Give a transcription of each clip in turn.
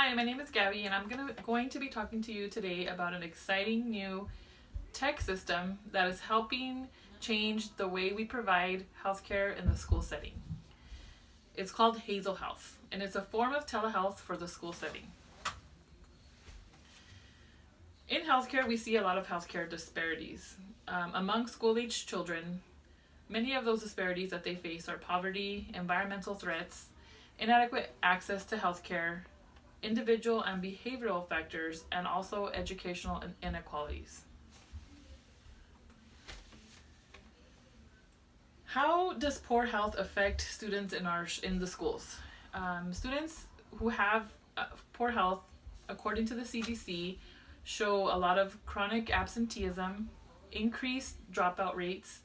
Hi, my name is Gabby, and I'm going to be talking to you today about an exciting new tech system that is helping change the way we provide healthcare in the school setting. It's called Hazel Health, and it's a form of telehealth for the school setting. In healthcare, we see a lot of healthcare disparities. Among school-aged children, many of those disparities that they face are poverty, environmental threats, inadequate access to healthcare, individual and behavioral factors, and also educational inequalities. How does poor health affect students in the schools? Students who have poor health, according to the CDC, show a lot of chronic absenteeism, increased dropout rates,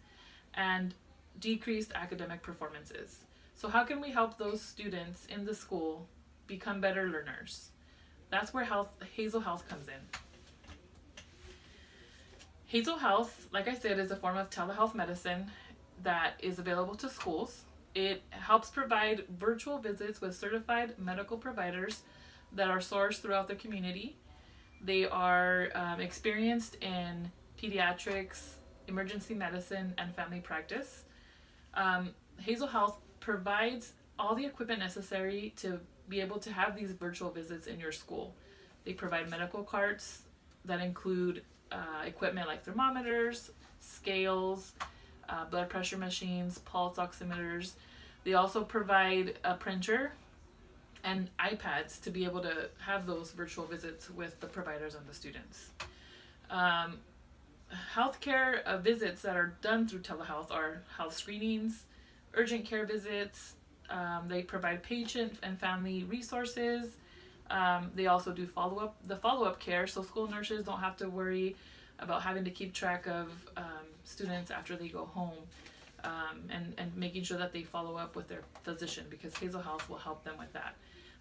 and decreased academic performances. So how can we help those students in the school become better learners? That's where Hazel Health comes in. Hazel Health, like I said, is a form of telehealth medicine that is available to schools. It helps provide virtual visits with certified medical providers that are sourced throughout the community. They are experienced in pediatrics, emergency medicine, and family practice. Hazel Health provides all the equipment necessary to be able to have these virtual visits in your school. They provide medical carts that include equipment like thermometers, scales, blood pressure machines, pulse oximeters. They also provide a printer and iPads to be able to have those virtual visits with the providers and the students. Healthcare visits that are done through telehealth are health screenings, urgent care visits. They provide patient and family resources. They also do follow-up care, so school nurses don't have to worry about having to keep track of students after they go home, and making sure that they follow up with their physician, because Hazel Health will help them with that.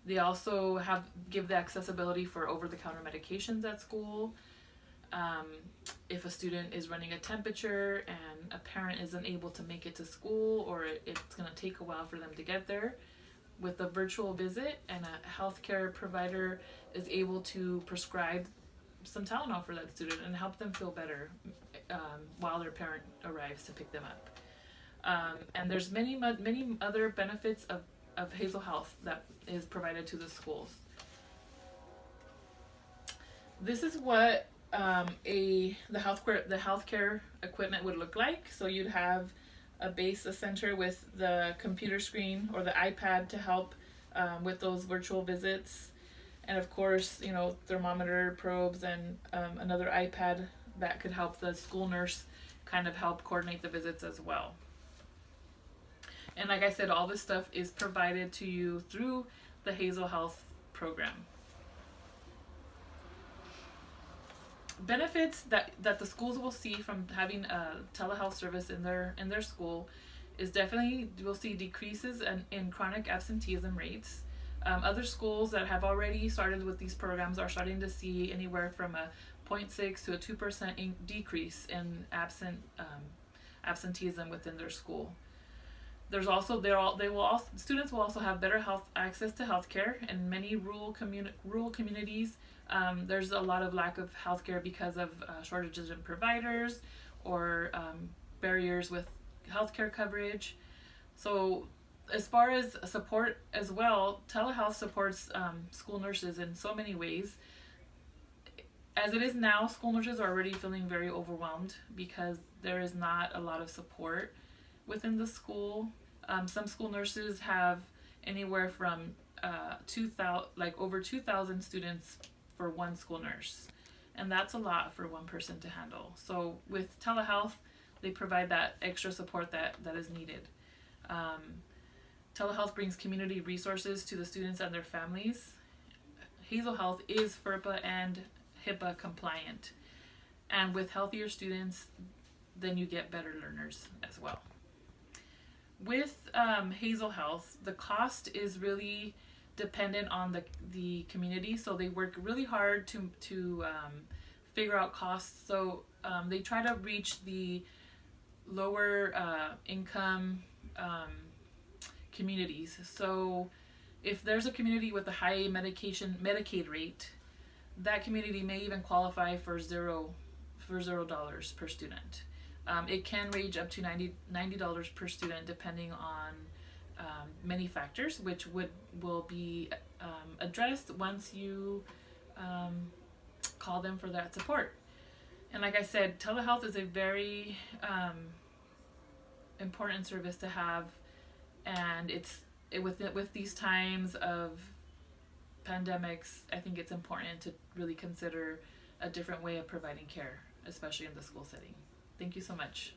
They also give the accessibility for over-the-counter medications at school. If a student is running a temperature and a parent isn't able to make it to school, or it's going to take a while for them to get there, with a virtual visit, and a healthcare provider is able to prescribe some Tylenol for that student and help them feel better while their parent arrives to pick them up. And there's many other benefits of Hazel Health that is provided to the schools. This is what the healthcare equipment would look like. So you'd have a center with the computer screen or the iPad to help with those virtual visits, and of course, thermometer probes and another iPad that could help the school nurse kind of help coordinate the visits as well. And like I said, all this stuff is provided to you through the Hazel Health program. Benefits that the schools will see from having a telehealth service in their school is definitely, we'll see decreases in chronic absenteeism rates. Other schools that have already started with these programs are starting to see anywhere from a 0.6 to a 2% decrease in absenteeism within their school. There's also students will also have better access to healthcare in many rural communities. There's a lot of lack of healthcare because of shortages in providers or barriers with healthcare coverage. So as far as support as well, telehealth supports school nurses in so many ways. As it is now, school nurses are already feeling very overwhelmed because there is not a lot of support within the school. Some school nurses have anywhere from over 2,000 students for one school nurse, and that's a lot for one person to handle. So with telehealth, they provide that extra support that is needed. Telehealth brings community resources to the students and their families. Hazel Health is FERPA and HIPAA compliant, and with healthier students, then you get better learners as well. With Hazel Health, the cost is really dependent on the community, so they work really hard to figure out costs. So they try to reach the lower income communities. So If there's a community with a high Medicaid rate, that community may even qualify for $0 per student. It can range up to $90 per student depending on many factors, which will be addressed once you call them for that support. And like I said, telehealth is a very important service to have, and with these times of pandemics, I think it's important to really consider a different way of providing care, especially in the school setting. Thank you so much.